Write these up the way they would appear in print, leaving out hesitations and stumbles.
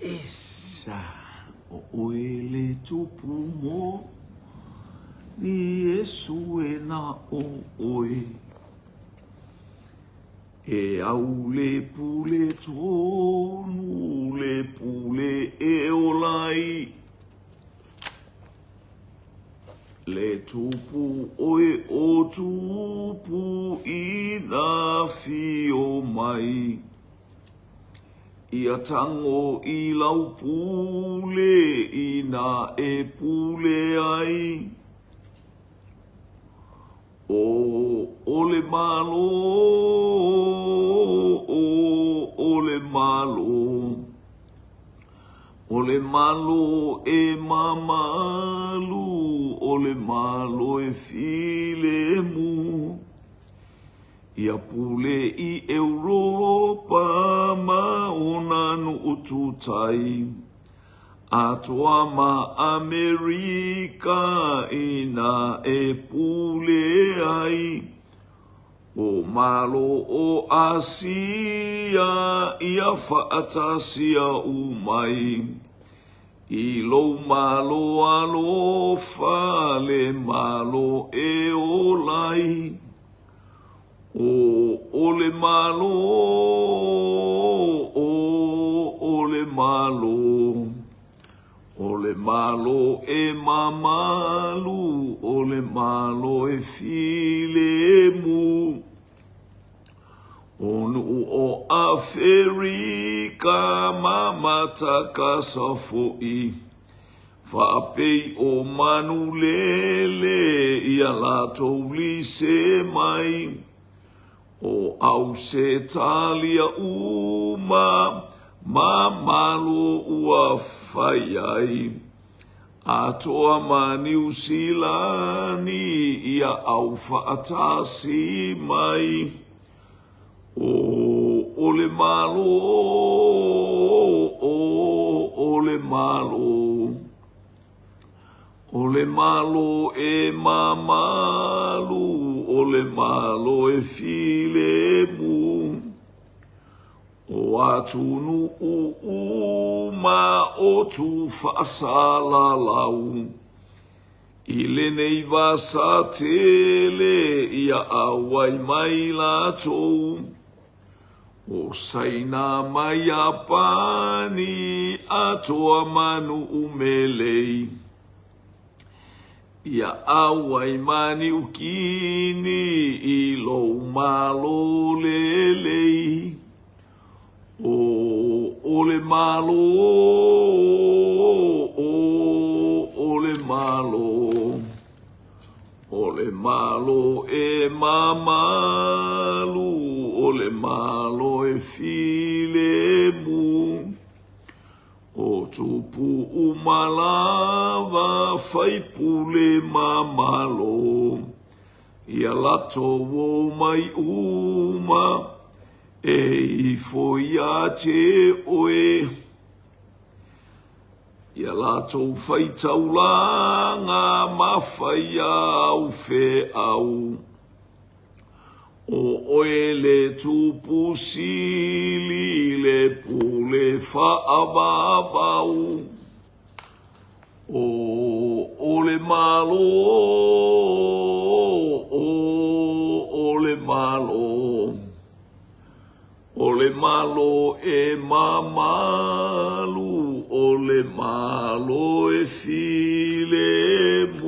Esa o oele tupu mo ni Yesu e na o oe. E au le pule tonu le pule e olai. Le tupu oe o tupu I na fio mai. Ia tango I lau pule I na e pule ai. Ole malo, ole malo. Ole malo e mamalu, ole malo e file mu. Ia pule I Europa ma onanu ututai. Atoa ma Amerika ina e pule ai. O malo o Asia ia faatasia umai. I lo malo alo fale malo e olai. O ole malo, ole malo. Ole malo e mamalu, ole malo e filemu. Onu o Afrika mamata kasafoi. Faapei o manulele ia lato lise mai. O Ausetalia uma mamalo ua faiai. Atoa ma New Zealani ia au faatasi mai. Ole malo, ole malo. Ole malo e mamalu, ole malo e filemu. O atunu uma o tu fasala lau. Ile nei vasatele ia awai mai lato. O saina mai apani atoa manu umelei. Ia awai mani ukini ilo malo lelei. Ole malo, ole malo. Ole malo e mamalu, ole malo e filemu. O tupu umalava fai pule mamalo. Ia lato o mai uma. E foi a te oe. Ia lato fai taulanga mawhai au fe au. O oe le tupu sili le pule whaababau. O ole malo, ole malo. Ole malo e mamalu, ole malo e filemu.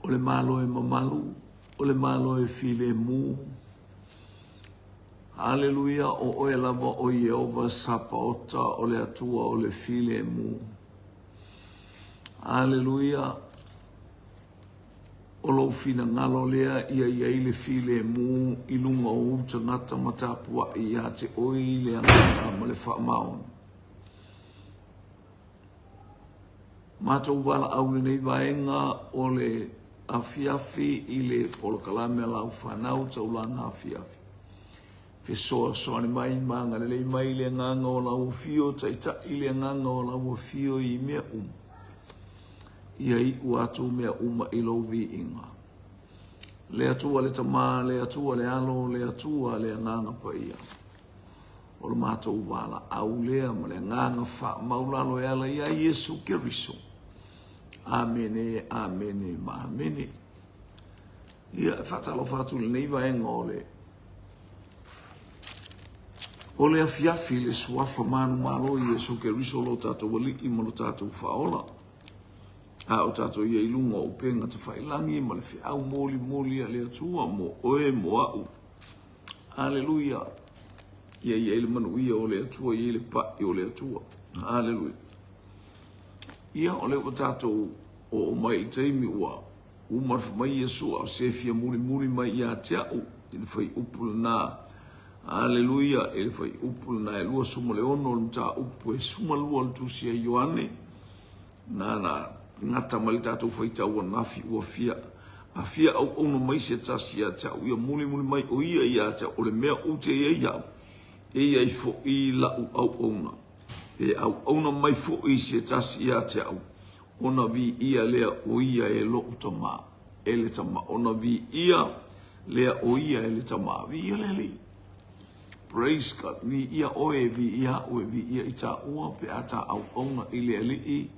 Ole malo e mamalu, ole malo e filemu. Haleluia, o oe lava o Yehova sapaota, ole atua, ole filemu. Haleluia. O lo fina ngalo lea ia le file mu ilunga o tangata matapua ia te oi le anga ma le whaamaon. Mātou wala au nei vaenga o le afiafi I le polokalame lau whanau taulanga afiafi. Fesoa soane mai manga le mai le nganga o lau fio taita I le nganga o lau fio I mea Ia I atu mea uma I lo vi inga. Le atua le tama, le atua le alo, le atua le nganga pa ia. o le mātou wala au lea ma le nganga wha maulalo e ala ia Yesu Keriso. Amene, amene, ma amene. Ia whatalo whatu le neiva e ngole. O le afiafi le suafa manu malo Yesu Keriso lo tatou waliki ma lo tatou whaola. A o tatou ia ilunga o penga te whailangi ma le whiau moli moli a le atua mo oe mo au. Aleluia. Ia ele manu ia o le atua, ia le pai o le atua. Aleluia. Ia o le o tatou o mai teimi ua umarfu mai Yesu au sefia muli muli mai ia tiau. Ele fai upula na. Aleluia. Ele fai upula na e lua suma le ono le mta upu e suma lua le tusia Ioane. Na ngata mali tatou fai tau nafi ua fia. A fia au ono mai se tasi ia tiau. Ia muli muli mai o ia tiau. O le mea ute ia iau. E ai fo I la au ona. E au ona mai fo I se tasi ia te au. Ona vi ia lea o ia e lo utama. E le tama. Ona vi ia lea o ia e le tama. Vi ia le li. Praise God. Vi ia oe vi ia oe vi ia ita ua pe ata au ona I lea li I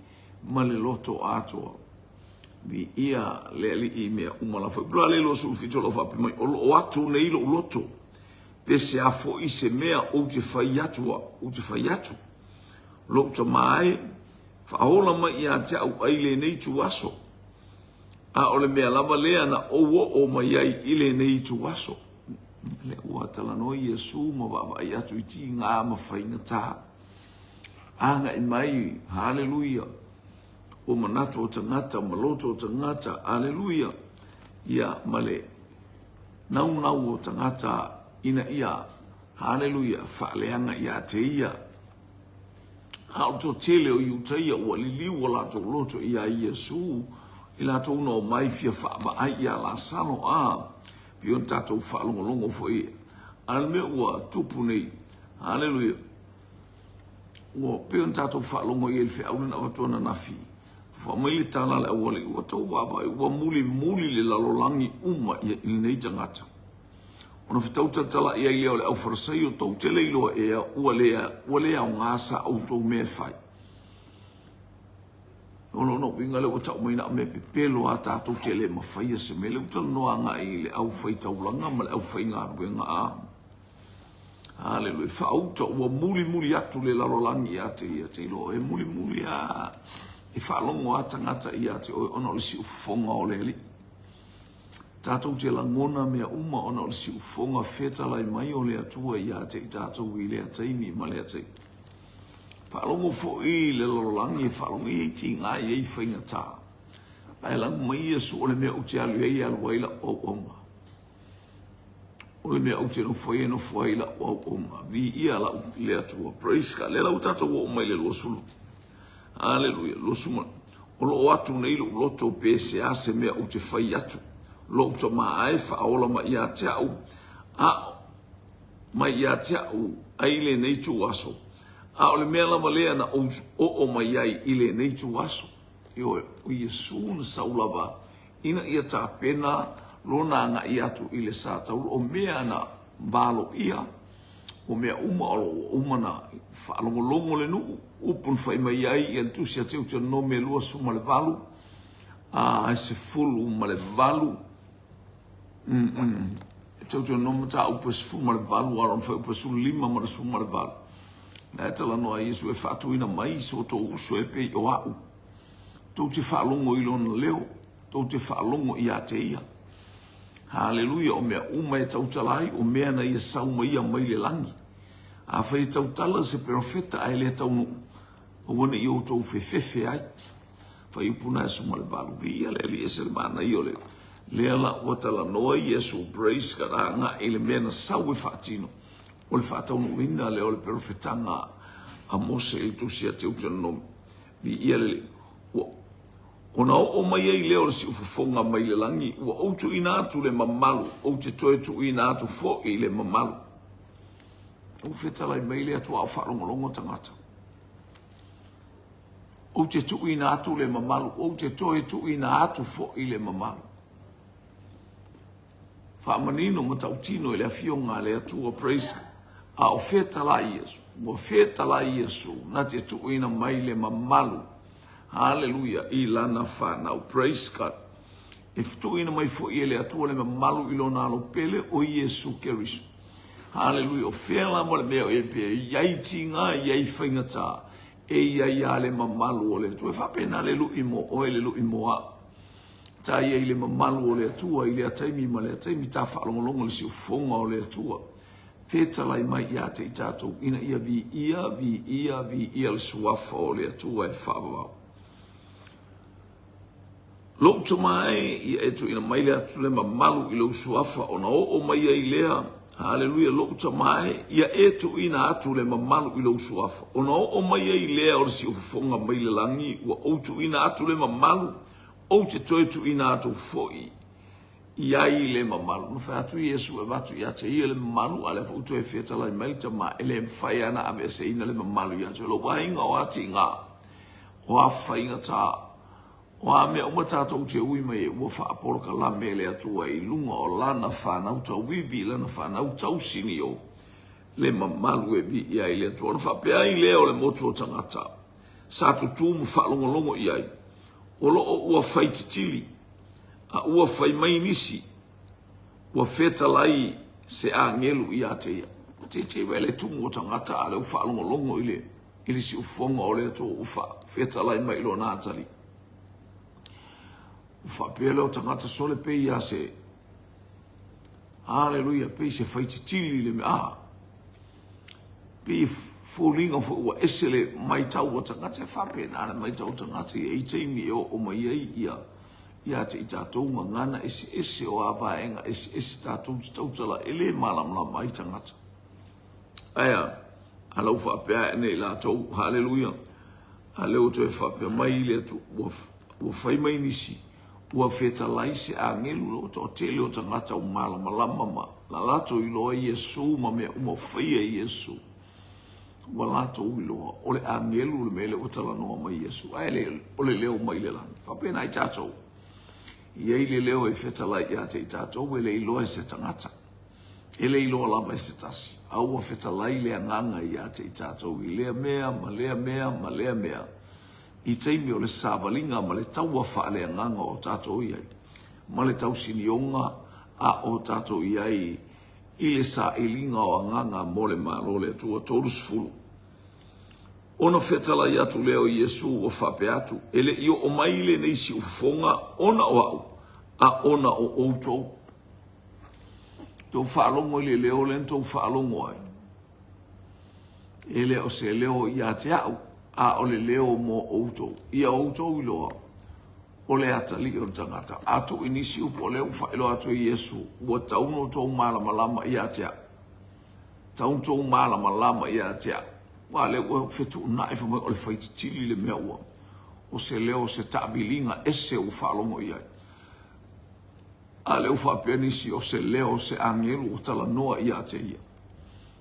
ma le loto atoa. Vi ia lea li I mea umalafa. Bla le lo sulfito lo fapi mai. O atu ne ilo loto. Pese a fo I se mea o te whai atu. Lo ta mai, whaola mai ia te au aile nei tu aso. A ole mea lava lea na owo o mai ai ile nei tu aso. Le ua talano Yesu ma wawa I atu iti ngā ma whainga taha. Anga I mai, hallelujah. O manatu o tangata, maloto o tangata, hallelujah. Ia male, nau o tangata, ina ia, hallelujah, whaaleanga ia te ia. Hao to tele o iutaia ua liliu o lato loto ia Yesu, I lato una o mai fia whaama ai ia la salo a, pion tatou whaalongolongo fo ia. Alme ua tupu nei, hallelujah, ua pion tatou whaalongo ia ilfe aulina watuana nafi. Whamaili tala le awale, ua tau wabai, ua muli le lalolangi uma ia ilnei tangata. Ona fitau tala ia leo le au farasai o tau tele iloa ea ua lea o ngasa au tau mea fai. No, inga le o tau maina me pepelo a tātou tele ma fai se me le utal noa ngā I le au fai tau langa ma le au fai ngā rue ngā a. Hallelujah. Whauta ua muli atu le lalolangi a te ia te ilo. E muli a e whalongo a tangata ia te oi ona le si ufonga o le li. Tātou te langona mea uma ona o si ufonga whetalai mai o lea tua ia te I tātou I lea teimi ma lea te. Whalongo fo I le lololangi e whalongo I ti ngā I whainga tā. Ai langu mai Yesu o le mea uti alu e alu aila o onga. O le mea uti no fwai no fwaila o onga. Vi ia la lea tua. Praise God. Le lau tātou o mai le lua sulu. Hallelujah. Lua suma. O lo atu nei lo loto pese a se mea uti whai atu. Lo to mai whaola ma ia te au. Ma ia te au aile nei tu aso. A ole mea lama lea na o mai ai ile nei tu aso. Io o Yesu na saulava. Ina ia ta pena lona nga ia tu ile sa tau. O mea na valo ia. O mea uma na whaalongolongo le nu. Upun whai mai ai i antusia teu te no me lua suma le valu. Se fulu ma le valu. Tau te no mata upa se fulu ma le valu. Aron whai upa su lima ma le su ma le valu. Na tala noa Yesu e whatuina mai so to uso e pe o au. Tau te whaalongo I lona leo. Tau te whaalongo I a te ia. Hallelujah. O mea uma e tau talai. O mea na ia sauma ia mai le langi. A whai tau tala se profeta ai le tau no. O wane I o tau whewhewe ai. Whai upuna e suma le balu. Via le li e se le mana I o le. Lea la watala noa Yesu praise ka ranga e le mea na sau e whaatino. O le whaatau no ina le o le profetanga a Mose I tusia te utan no. Via le ona o mai ai leo le si ufafonga mai le langi. Ua outu ina atu le mamalu. O te toe tu ina atu fo I le mamalu. O whetalai mai le atu au whaalongolongo tangata. O te tu ina atu le mamalu. O te toe tu ina atu fo I le mamalu. Whaamanino ma tautino I le afionga le atu o praise. a o fetala Yesu, mo fetala Yesu, na te tuina mai le mamalu. Hallelujah, ilana whanau, praise God. If tuina mai fo i ele atua le mamalu ilona alo pele o Yesu Keriso. Hallelujah, o fela mo le mea e pe, iai tinga, iai whaingata, e iai ale mamalu o le atua. E whapena le lu imo, o le lu imo a. Ta iai le mamalu o le atua, i le ataimi ma le ataimi ta whaalongolongo le si ufonga o le atua. Fetalai mai ia te i tātou, ina ia vi ia le suafa o le atua e whaavau. Lou to mai, ia etu ina mai le atu le mamalu i lau suafa, o na o mai ai lea, hallelujah, lou to mai, ia etu ina atu le mamalu i lau suafa, o na o mai ai lea o si ufonga mai le langi, ua outu ina atu le mamalu, o te toetu ina atu foi. Iai le mamalu, no whaatu Yesu e watu ia te ia le mamalu, ale whautu e whetala i mailita ma ele mwhai ana a mea se ina le mamalu ia te lo wainga o ati ngā, o a whainga tā, o a mea umatātou te ui mai e ua wha aporoka la mea le atua i lunga o lana whanau tau wibi, lana whanau tau sini o le mamalu e vi iai le atua, no whapea i lea o le motu o tangata, sa tu tūmu whalongolongo iai, o lo o ua whaititili, a ua whai mai nisi, ua whetalai se a ngelu i a te ia. Te te wele tungo o tangata a leo whaalongolongo ili si ufonga o leo tō ufa, whetalai mai lo nātali. Ufa pēle o tangata sole pe ia se, hallelujah, pe se whaititili le me a, pe fōlinga fo ua esele mai tau o tangata, e whape nāna mai tau tangata i eiteimi o mai ei ia, ia te i tātou ngana ese o a vaenga, ese tātou tautala ele malamla mai tangata. Aia, alau whapea ene la tau, hallelujah, a leo to e whapea mai le atu, ua whai mai nisi, ua whetalai se a ngelu lo to tele o tangata o malamalama ma, na lato i loa Yesu ma mea uma whaia Yesu, ua lato i loa, ole a ngelu le mele o tala noa mai Yesu, aia ole leo mai le lani, whapea na i tātou. Iei le leo e whetalai ia te i tātou e le iloa se tangata. E le iloa lama e se tasi. Aua whetalai lea nganga ia te i tātou i lea mea, ma lea mea, ma lea mea. I teimi o le sāwalinga ma le taua wha lea nganga o tātou iai. Ma le tau sinionga a o tātou iai i le sa ilinga o nganga mo le malo le tua tōrus fulu. Ona whetalai atu leo i Yesu o whape atu. Ele i o maile nei si ufonga ona o au. A ona o outou. Tau whaalongo i le leo len tau whaalongo ai. Ele o se leo i a te au. A o le leo mo outou. I a outou i loa. O le atali o tangata. Atu inisi upo leo whaelo atu i Yesu. Ua tauno tau malamalama i a te au. Tauno tau malamalama i a te au. Wa le ua whetu una e whamai o le whaititili le mea ua. O se leo se tabilinga ese u whalongo iai. A leo whapenisi o se leo se angelu o tala noa ia te ia.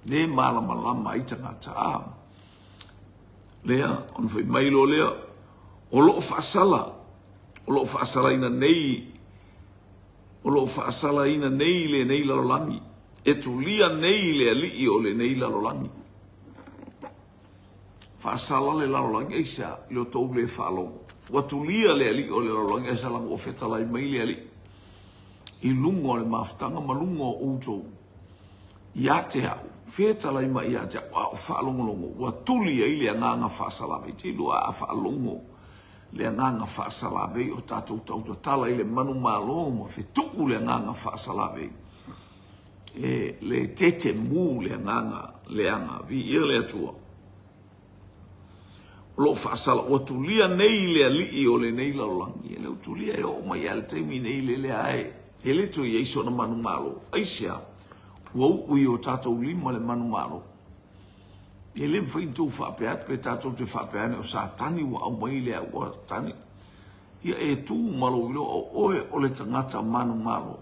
Ne malamalama i tangata a. Lea, on whai mailo lea. O loo whaasala. O loo whaasala ina nei. O loo whaasala ina nei le nei lalolangi. E tu lia nei le ali o le nei lalolangi. Whaasala le lalolangi eisa leo tau le whaalongo. Watulia le ali o le lalolangi eisa lango o whetalai mai le ali. I lungo le mafutanga ma lungo o outou. Ia te au. Whetalai mai ia te au. Whaalongolongo. Watulia i le nganga whaasalawe. Te lua a whaalongo. Le nganga whaasalawe o tātou tauta tala i le manu malo ma whetuku le nganga whaasalawe. E le tete mu le nganga le anga. Vi ia le atua. Lo whaasala, o tulia nei le alii o le nei laulangi, e leo tulia e o mai al teimi nei le ae, e le to i eiso na manu malo, aisia, wau ui o tātou lima le manu malo. E le mwhain tō whapeat, pe tātou te whapeane o sa tani wa au mai le au tani. Ia e tū malo ilo o oe o le tangata manu malo.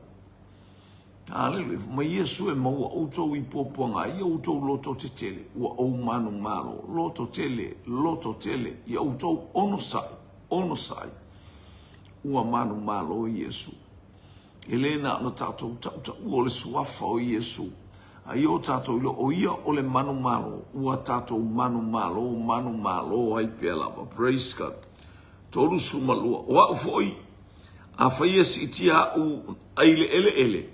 Hallelujah. Ma Yesu e maua outou i pōpuanga, ia outou loto te tele, ua ou manu malo, loto tele, ia outou ono sai, ua manu malo o Yesu. Elena na tātou tauta ua le suafa o Yesu, ai o tātou ilo o ia o le manu malo, ua tātou manu malo ai pia lava, praise God. Toru sumalua, o au foi, a whaia si tia u aile ele,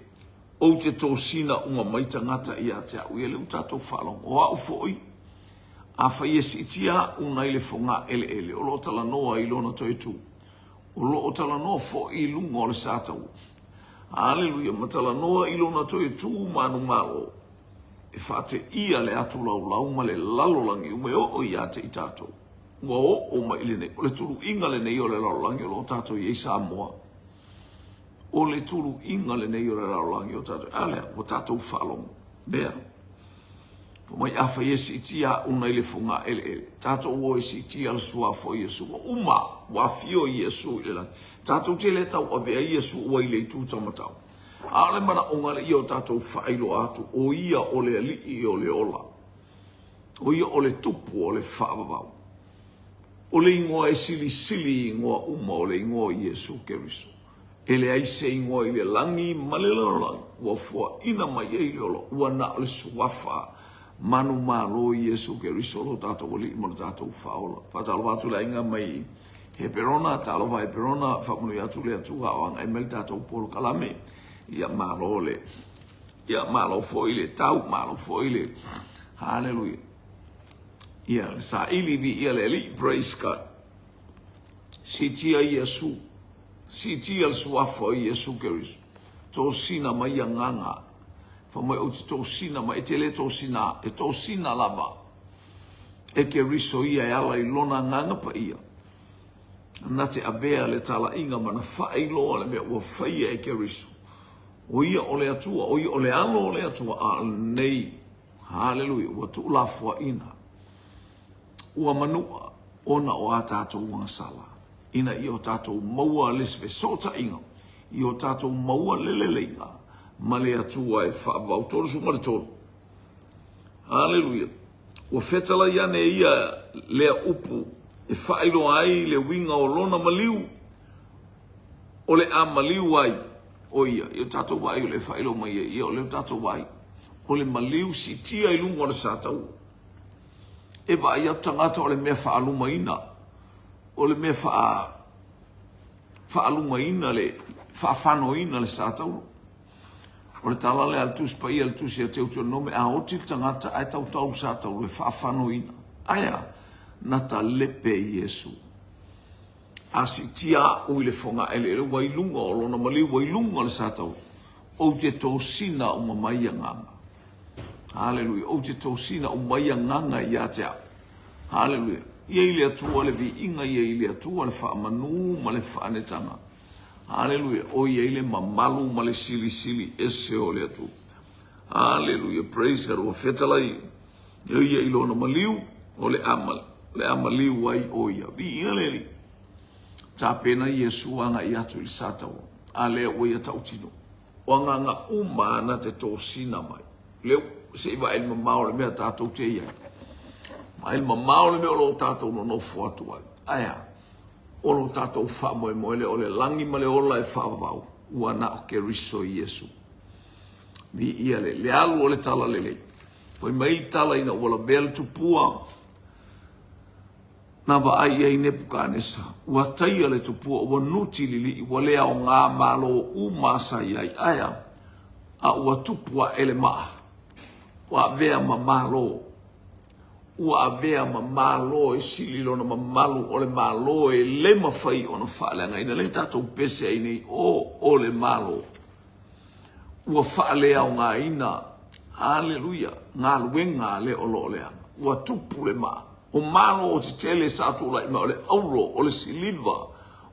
o te tōsina unga maita ngata ia te au, ia le u tātou whalong, o au foi, a whaia si tia u naile fonga ele, o lo tala noa i lona toi tu, o lo tala noa fo i lunga o le sātau. Hallelujah, matala noa i lona toi tu manu malo, e whate ia le atu lau ma le lalolangi ume o ia te i tātou. Ua o ma ili nei, o le turu inga le nei o le lalolangi o lo tātou i Samoa. O le turu inga le nei o le lalolangi o tātou, alea, o tātou whalong, nea. Po mai awha yesi tia una ile funga ele. Tātou o esi tia le sua fo Yesu, uma, wa fio Yesu ile lang. Tātou te le tau a bea Yesu ua ile i tū tamatau. Ale mana onga le ia o tātou whailo atu, o ia o le ali i o le ola. O ia o le tupu o le whaababau. O le ingoa e sili ingoa uma o le ingoa Yesu Keriso. Ele aise ingoa i le langi malelalangi, ua fua ina mai e le ola, ua na le suafa, manu malo Yesu Keriso lo tātou oli mo le tātou whaola. Patalo watu la inga mai he perona, talo vai perona, whamunu atu le atu hawanga, e mele tātou polo kalame, ia malo le, ia malo foile, tau malo foile, hallelujah. Ia sa ili vi ia le li, praise God. Si tia Yesu, si tia le suafa Yesu Keriso, tō sina mai a nganga, whamai o te tō sina mai, e te le tō sina, e tō sina lava, e Keriso ia e ala i lona nganga pa ia. Na te abea le tala inga mana whaeiloa le mea ua whaia e Keriso. O ia o le atua, o ia o le alo o le atua, a nei, hallelujah, ua tu lafua ina. Ua manua, ona o a tātou wangasala. Ina i o tātou maua lesve sota inga, i o tātou maua leleleinga, ma le atua e whaavau toro sumare toro. Hallelujah. Ua whetala iane ia lea upu, e whaelo ai le winga o lona maliu, o le a maliu ai, o ia, i o tātou wai o le whaelo mai ia, o le tātou wai, o le maliu si tia i lunga o le sātau. E wa ia tangata o le mea whaaluma ina, o le mea whaaluma ina le, whaafano ina le sātau. O le tala le altus pa ia altus ia teutua nome, a oti tangata ai tau sātau le whaafano ina. Aia, na ta lepe Yesu. A si tia ui le fonga ele wailunga o lona mali wailunga le sātau. O te tō sina o mamai nganga. Hallelujah. O te tō sina o mai nganga ia te au. Hallelujah. Ia ili atua le vi inga ia ili atua le wha manu ma le whaanetanga. Hallelujah. O ia ili mamalu ma le sili ese o le atu. Hallelujah. Praise God. O whetalai. Ia ilona maliu o le amal. Le amaliu ai o ia. Vi ia leli. Ta pena Yesu anga i atu i sātau. A lea o ia tautino. O anga umana te tō sina mai. Leo se iwa el mamao le mea tātou te iai. Ma el mamao le mea o lo tātou no fuatu ai. Aia. O lo tātou wha moe le o le langi ma le ola e whaavau. Ua na o Keriso Yesu. Vi ia le. Le alu o le tala lele. Poi mai tala ina wala bel tupua. Na wa ai ei Nebukanesa, ua taia le tupua, ua nuti lili, ua lea o ngā malo u māsai ai aia, a ua tupua ele maa, ua vea ma malo, ua vea ma malo e sililo na ma malu o le malo e le mawhai o na whaalanga, ina le tātou pese ai nei o le malo, ua whaalea o ngā ina, hallelujah, ngā luenga le o lo lea, ua tupu le maa, o malo o te tele sātu lai ma o le auro, o le siliva,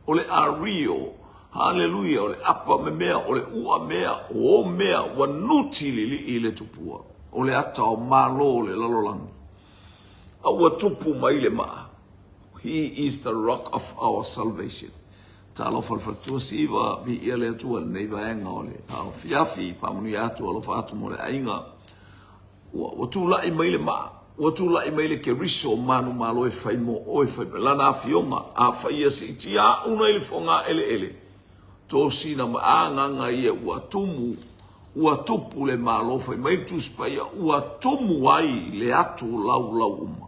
o le ario, hallelujah, o le apa me mea, o le ua mea, o mea, wa nuti lili i le tupua, o le ata o malo o le lalolangi. A ua tupu mai le maa. He is the rock of our salvation. Talo falfatua siva, mi ia le atua le neiva enga o le tau fiafi, pamuni atu alo fatu mo le ainga. Ua tula i mai le maa. Ua tula i mai le Keriso manu malo e fai mo o e fai me lana a fionga a fai a si tia una ili fonga ele. Tō sina ma a nganga ia ua tumu ua tupu le malo fai mai tuspaia ua tumu ai le atu lau uma.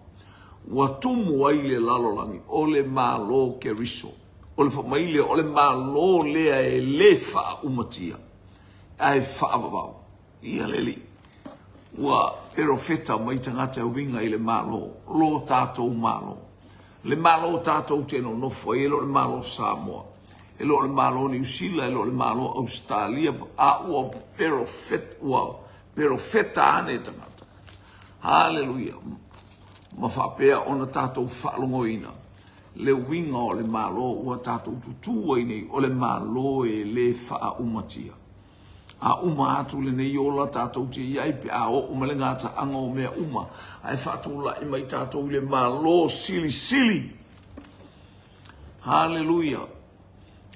Ua tumu ai le lalolangi o le malo ke riso. O le whamaile o le malo lea e le wha umatia. Ai wha ababau. Ia leli. Ua pero feta mai tangata winga i le malo. Lo tātou malo. Le malo tātou tēno nofo e lo le malo Samoa. E lo le malo New Zealand, e lo le malo Australia. A ua pero feta ane tangata. Hallelujah. Ma whapea ona tātou whaalongoina. Le winga o le malo ua tātou tutua nei o le malo e le wha umatia. A uma atu le nei ola tātou te iai pe a o uma le ngata anga o mea uma. Ai whatula i mai tātou le malo sili. Hallelujah.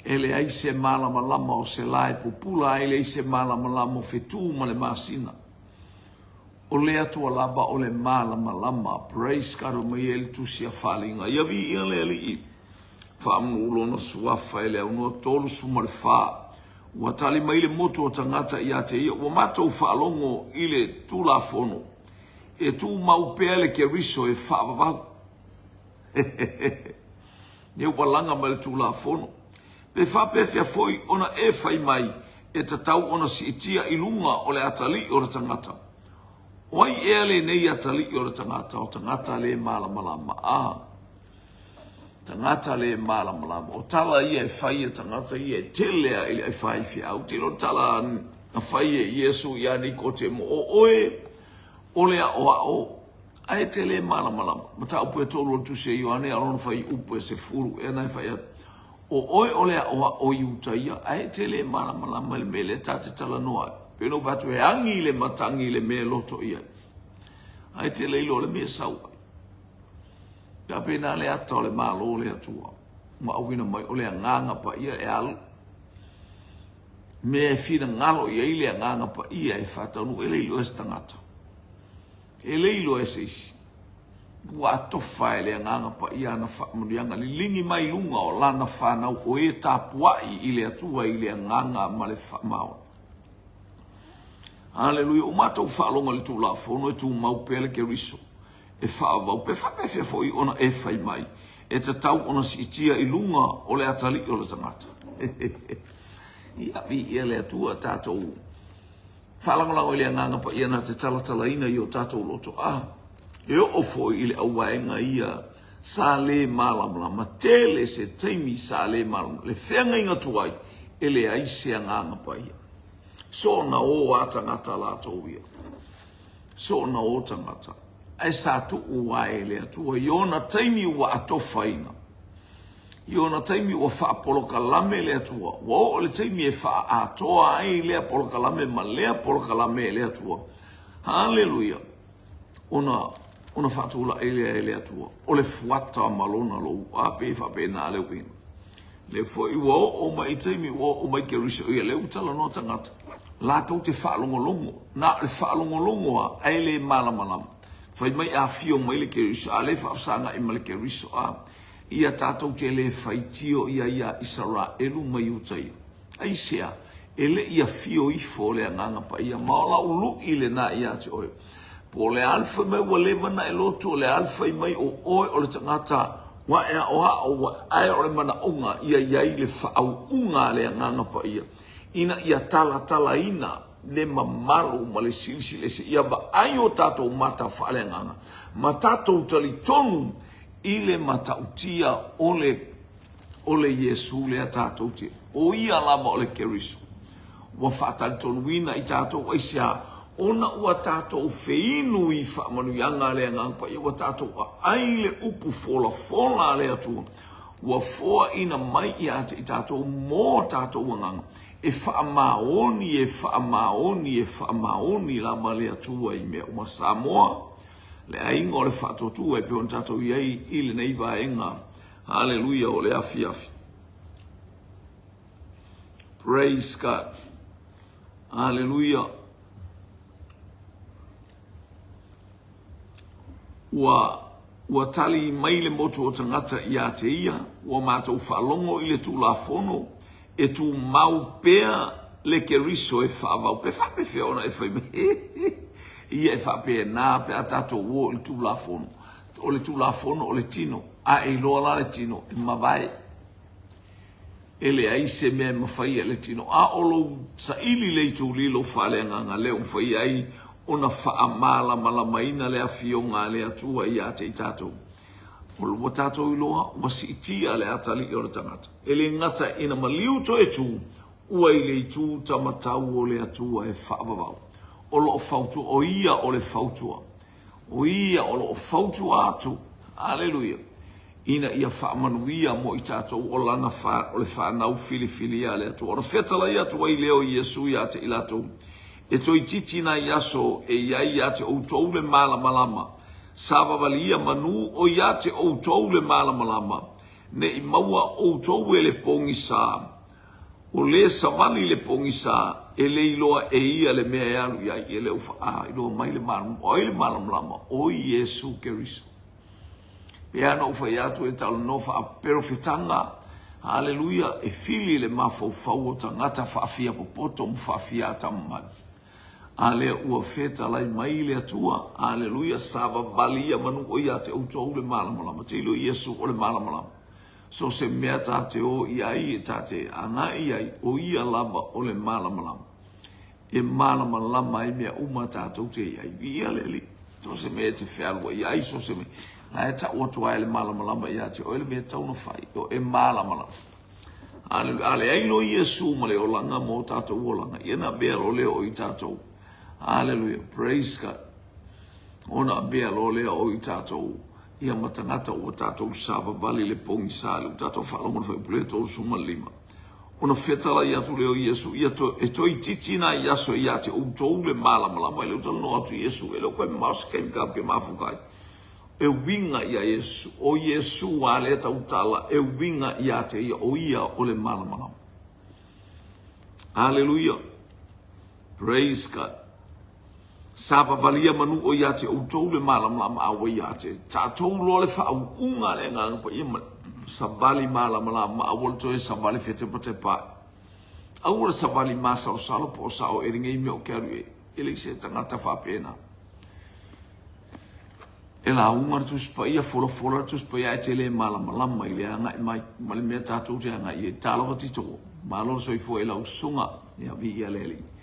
Ele ai se malama lama o se lai pupula, ele ai se malama lama o fetu ma le masina. O le atua laba o le malama lama, praise karo mai ele tusia whalinga. Iawi ia le ali i. Whaamu ulona suafa ele au noa tolu sumare wha. Ua tali mai le moto o tangata i ate ia. Ua matou whaalongo i le tula fono. E tu maupea le ke riso e whaavavau. Neu walanga mai le tula fono. Pe whapefia foi ona e whai mai e tatau ona si itia ilunga o le atali o le tangata. Wai e le nei atali o le tangata o tangata le malamalama. Tangata le malamalama. O tala ia e whai e tangata ia e telea ili e whai fia au. Tino tala na whai e Yesu ia ni ko te mo o oe o le a o. Ai te le malamalama. Mata upu e tolu o tuse Ioane alon whai upu e se furu e nai whai atu. O oe ole a oa o iutaia, ai te le malamalama le mele tate tala noa. Peno vatu e angi le matangi le me loto ia. Ai te le ilo le me sau. Ta pena le ata o le malo le atua. Ma awina mai ole a nganga pa ia e alu. Me e fina ngalo ia ile a nganga pa ia e fatanu ele ilo e stangata. Ele ilo e seisi. Wa tofa ele nganga pa ia na fa murianga lingi mai lunga o lana fana o e tapuai ile atua ile nganga male fa mau. Hallelujah. O matou fa longa le tu la fono e tu mau pele ke riso. E fa va pe fa pe foi ona e fai mai. E te tau ona si tia i lunga o le atali o le tangata. Ia vi ele atua tatou. Fa longa ile nganga pa ia na te tala ina i o tatou loto e o foi ile awaenga ia sa le malamalama tele se taimi sa le malamalama le whenga inga tuai ele aise nganga pa ia so na o atangata la ia so na o tangata ai sa tu ua ele atua iona taimi wa atofaina iona taimi wa wha apolokalame le atua wa o le taimi e wha atoa ai le apolokalame ma le apolokalame le atua hallelujah ona fatula ele atua o le fuata malona lo ape fa pena le win le foi o mai taimi o mai ke riso ia le utala no tangata la tau te whaalongolongo na le whaalongolongo a ele malamalama fai mai a fio mai le ke riso a le whaafsanga i mai le ke riso ia tātou te le whaitio ia Isara elu mai utai ai sea ele ia fio i fole nganga pa ia maola ulu ile na ia te oe po le alfa mai wa leva na eloto le alfa mai o oe o le tangata wa e o ai o le mana onga ia le whaau unga le nganga pa ina ia tala ina le mamalu ma le silisi le se ia ba ai o tatou mata whaale nganga ma tatou tali tonu i le mata utia ole Yesu le a tatou te o ia lava o le keriso wa whaatali tonu ina i tatou aisia ona ua tātou feinu i whaamanuianga lea ngangpa i ua tātou ai le upu fola lea tua ua foa ina mai i ate i tātou mō tātou wanganga e whaamaoni lama lea tua i mea uma Samoa le ainga o le whaatotua e peon tātou iei i le nei vaenga hallelujah o le afi praise God hallelujah ua tali mai le moto o tangata i a te ia, ua mātou whalongo i le tū la fono, e tū mau pēa le ke riso e whaavau pe whape whiona e whaime ia e whape e nā pe atato o le tūlafono o le tūlafono o le tino a e loa la le tino e mawai e le aise mea mawhai le tino a olo sa ili le tu lilo whale nganga leo mwhai ai ona wha mala malamaina le awhionga le atua i ate i tātou o lo tātou i loa wasi itia le atali i ora tangata e le ngata ina maliu to e tū ua i le tū tamatau o le atua e whaabawau o lo fautu o ia o le fautua o ia o lo fautu atu aleluia ina ia whaamanuia mo i tātou o langa o le whanau fili ale atu o whetala i atu ai leo Iesu i ate i latou e toi titina i aso e iai ate o tou le malama savavali ia manu o i ate o tou le malama ne i maua o tou e le pongi sa o le savali le pongi sa e le iloa e ia le mea e alu iai e le ufa iloa mai le malama o Iesu Keriso pe ana ufa i atu e talo nofa a perofetanga haleluia e fili le mafau o tangata whaafia popoto mwhaafia atamumani ale ua feta lai mai le atua haleluia sava balia manu o ia te autou le malama te ilo Iesu o le malama so se mea tate o iai e tate ana iai o ia lava o le malama e malama e mea uma tatou te iai ia leli so se mea te whialua iai so se mea na e ta otua ele malama ia te o ele mea tauna whai o e malama ale ailo Iesu ma le o langa mo tatou o langa ia na bea lo leo o i tatou hallelujah praise God ona bea lo leo o i tatou ia matangata o tatou sava vali le pongi sale o tatou whalomon whai pule tō suma lima ona whetala i atu leo Iesu ia to e toi titina i aso i ate o tou le malama e leo tala no atu Iesu e leo koe maus kem kap ke mafukai e winga ia Iesu o Iesu wale tau tala e winga ia te ia o ia o le malama hallelujah praise God sapa valia manu o ia te o tou le malama awa ia te tātou lo le whau unga le nganga pa ia sabali malama awa le toe sabali fete pa te pa awa le sabali masa o salo po o sao e ringa ime o kearu e le se tangata whapena e la unga tu spa ia fola tu spa ia te le malama i le anga i mai mali mea tātou te anga i e tāloka tito malo soifo e lau sunga ia vi ia leli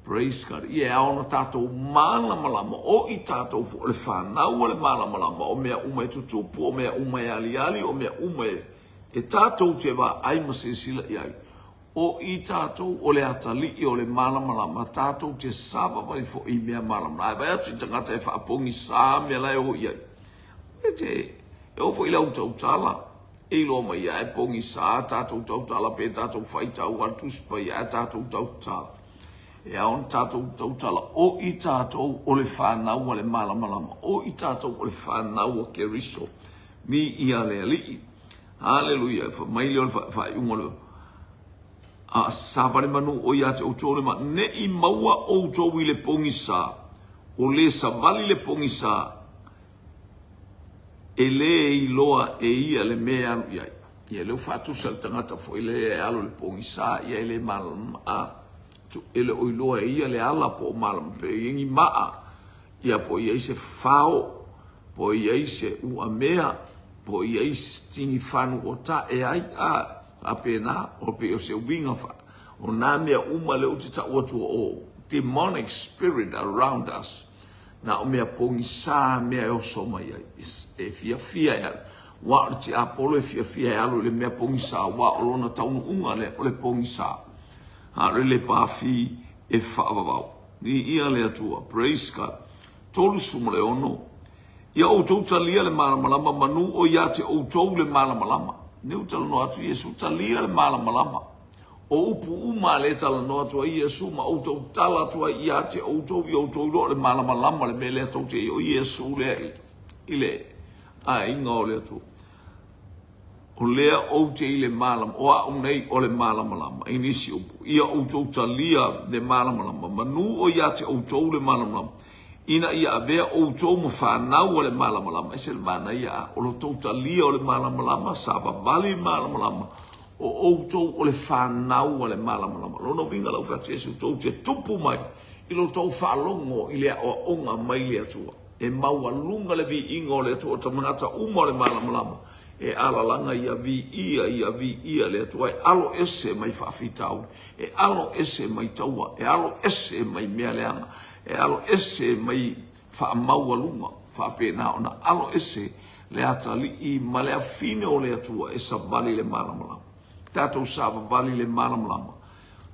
praise God ia ona tātou malama o i tātou fo le whanau le malama o mea uma e tutupu o mea uma e ali o mea uma e tātou te wa ai masesila iai o i tātou o le atali o le malama tātou te sava wali fo i mea malama ai vai atu i tangata e whaapongi sā mea lai o iai e te e o fo i lau tau tala e lo mai ia e pongi sā tātou tau tala pe tātou whaitau antuspa ia tātou tau tala e aon tātou tau tala o i tātou o le whanau le malama o i tātou o le whanau o Keriso mi ia le alii hallelujah mai leo whai ungolo a sabare manu o ia te o tōle ma ne i maua o tōwi le pongi sā o le savali le pongi sā e le i loa e ia le mea anu iai ia leo whatu sa le tangata fo i le e alo le pongi sā ia le malama a ele o iloa ia le ala po malama pe ingi maa ia po ia se fao po ia se ua mea po ia se tingi whanu o ta e ai a pena o pe o se winga fa o nā mea uma leo te ta otu o demonic spirit around us na o mea pongi sā mea o soma ia e fia ia wa te apolo e fia ia le mea pongi sā wa o lona taunu unga le o le pongi sā le pafi e whaavavau. Ni ia le atua, praise God. Tolu sumo le ono. Ia o tau talia le malamalama manu o ia te o tau le malamalama. Neu tala no atu Iesu talia le malamalama. O upu uma le tala no atu Iesu ma o tau tala atu ia te o tau i o tau lo le malamalama le me le tau te o Iesu le ile. A inga o le atua. O lea o te i le malam, o a unei o le malamalama, inisi upu. Ia o tau talia le malamalama, manu o ia te o tau le malamalama. Ina ia avea o tau mo whanau o le malamalama, e se le mana ia o lo tau talia o le malamalama, sava bali malamalama, o tou o le whanau o le malamalama. Lono winga lau whatu Jesu tou te tupu mai, ilo tou whalongo i lea o onga mai lea tua. E maua lunga le vi ingo lea tua, ta mangata uma o le malamalama. E alalanga ia vi ia lea tua, e alo ese mai whawhitau, e alo ese mai taua, e alo ese mai mea leanga, e alo ese mai whaamaua lunga, whapena ona, alo ese le atali i malea fine o lea tua, e sabali le malamalama. Tātou sāpa bali le malamalama.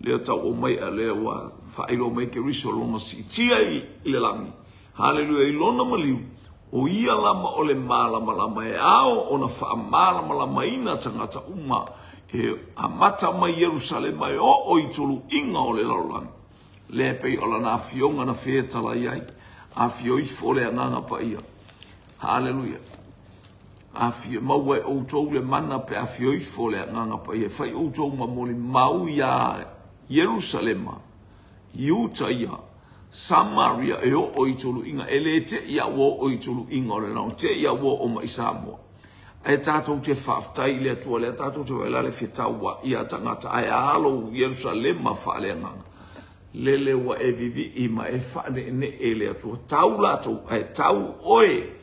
Leo tau o mai a leo wa whaelo mai ke riso longa si tia i le langi. Hallelujah, i lona maliu. O ia lama o le malamalama e ao o na wha malamalama ina tangata uma e amata mai Yerusalema e o i tolu inga o le laulangi. Le pei o la na fionga na whetala iai. A fio i fole anganga pa ia. Hallelujah. Afio maua o tou le mana pe afio i fole nganga pa ia fai o tou mamoli mau ia Yerusalema Utah Samaria e o i tolu inga ele te ia o i tolu inga le nau te ia o mai Samoa e tātou te whaftai le atua le tātou te wela le whetaua ia tangata ai alo Yerusalema whaale nganga lele wa e vivi ima e whaane ne e le atua tau latou ai tau oe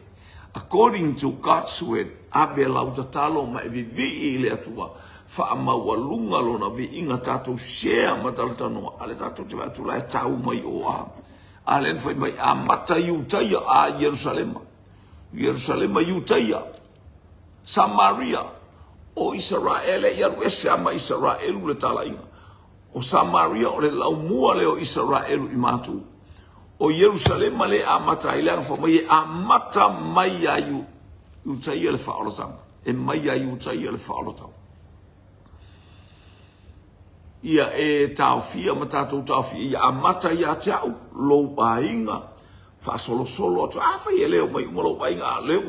according to God's word, abe lau tatalo ma vivi le atua fa maua lunga lona vi inga tatou share mataltanoa ale tatou te watu la tau mai o a ale fai mai a mata Utah a Yerusalema Utah Samaria o Israel e yaru ese ama Israel le tala inga o Samaria o le lau mua le o Israel i matu o Yerusalema le amata ile fa mai amata mai ayu Utah le faolotang e mai ayu Utah le faolotang ia e taufia matato taufia ia amata ia tau lo bainga fa solo to fa ele mai mo lo bainga le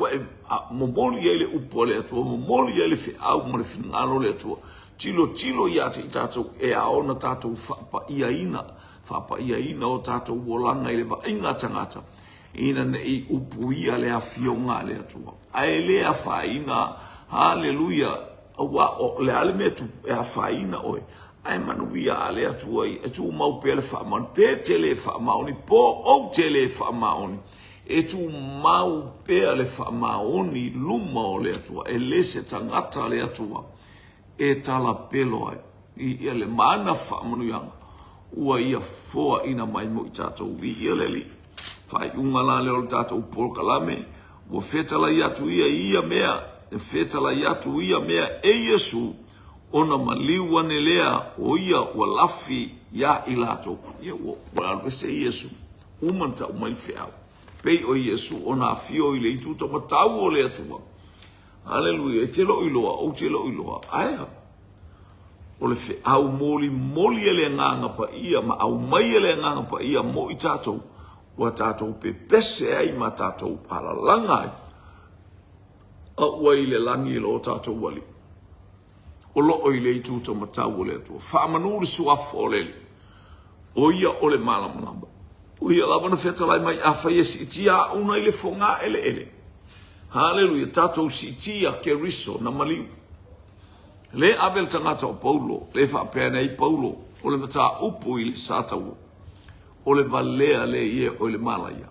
mo moli ele upole to mo moli ele fi au mo le finalo le to tilo ia tato e aona tato fa ia ina Fapa ia ina o tātou wolanga i le ba inga tangata. Ina ne i upuia le a fionga le atua. Ai le a whaina, hallelujah, wa o le ale mea tu e a whaina oe. Ai manuia le atua i, e tu mau pe le whamaoni, pe te le whamaoni, po o te le whamaoni. E tu mau pe le whamaoni luma o le atua, e le se tangata le atua. E tala pelo ai, i le mana whamanuianga. Ua ia foa ina mai mo i tātou vi ia leli. Whai unga la leo tātou polkalame. Ua whetala i atu ia mea. E whetala i atu ia mea e Yesu. Ona maliwa ne lea o ia ua lafi ia i lātou. Ia ua alwese Yesu. Umanta umai whiau. Pei o Yesu ona afio i le ituta matau o le atua. Hallelujah. E te lo iloa o te lo iloa. Aia. O le fe au moli ele nganga pa ia ma au mai ele nganga pa ia mo i tātou wa tātou pe pese ai ma tātou para langai a ua i le langi lo tātou wali o lo o i le i tūta matau o le atua whaamanuri suafo o le o ia o le malamalamba o ia lawana whetalai mai a whaia si itia una i le fonga ele hallelujah tātou si itia ke riso na maliu Le abel tangata o Paulo, le whapena i Paulo, o le mata upu i le sātau, o le valea le ie o le malaia,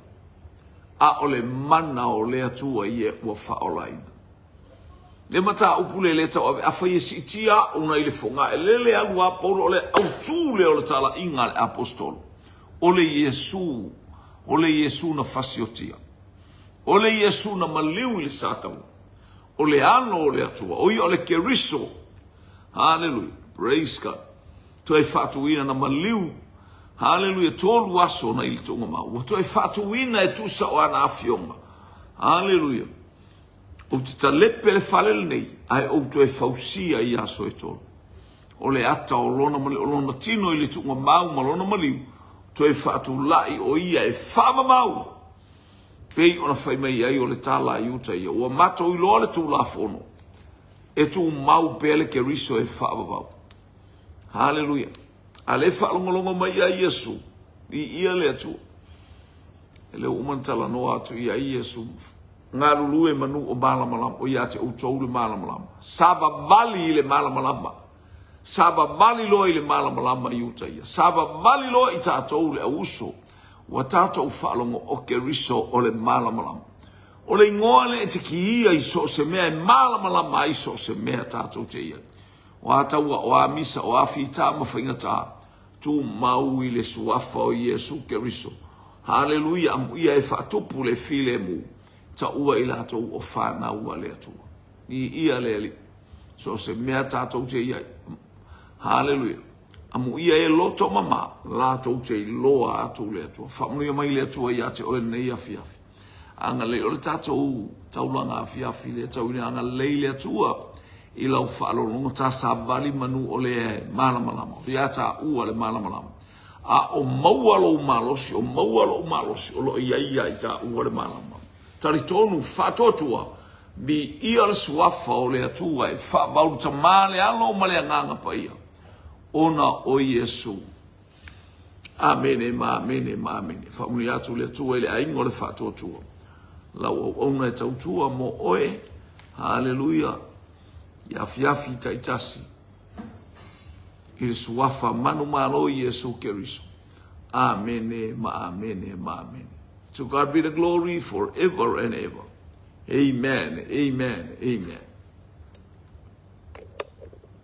a o le mana o le atua ie ua whaolaina. Le mata upu le tau a whaia si tia una i le fonga, e le alua Paulo o le autu le o le tala inga le apostolo, o le Yesu na fasiotia, o le Yesu na maliu i le sātau, o le ano o le atua, o i o le keriso, hallelujah, praise God. Tu e fatuina na maliu. Hallelujah, tolu aso na ili tonga mau. Tu e fatuina e tusa o ana afionga. Hallelujah. O te talepe le falele nei, ai o tu e fausia i aso e tolu. O le ata o lona tino ili tonga mau ma lona maliu. Tu e fatu lai o ia e fama mau. Pei ona fai mai ai o le tala i uta ia. Ua mato i loa le tu la fono. E tu mau pele ke riso e whaababau. Hallelujah. Ale whaalongolongo mai a Yesu. I ia le atu. E leo umantala noa atu i a Yesu. Ngā lulu e manu o malamalama. O ia te utou le malamalama. Saba vali i le malamalama. Saba malilo ile malama yuta ia. Saba malilo i tātou le auso. Wa tātou whaalongo o ke riso o le malama. O le ingoa le te ki ia i so se mea i malama i so se mea tātou te ia. O ataua o a misa o a whita ma whaingata. Tu mau i le suafa o Iesu ke riso. Hallelujah, am ia e whaatupu le file mu. Ta ua i latou o whana ua le atua. I ia le ali. So se mea tātou te ia. Hallelujah. Amu ia e loto mama. Latou te loa atu le atua. Whamunia mai le atua ia te oe nei a fiafi. Anga le ole tātou taulanga a fiafi le tau ina anga le atua. I lau whaalolonga tā sa vali manu o le malamalama. Ria tā ua le malamalama. A o maualo malosi, o maualo malosi, o lo ia i tā ua le malamalama. Tari tonu whatotua, bi ia le suafa o le atua e whaamauru ta male alo male anganga pa ia. Ona o Iesu. Amene, ma amene, ma amene. Whamuni atu le atua ele aingo le whatotua. Lau au ona e tautua mo oe. Hallelujah. Ia fiafi taitasi. Ile suafa manu malo Iesu Keriso. Amene, ma amene, ma amene. To God be the glory forever and ever. Amen, amen, amen.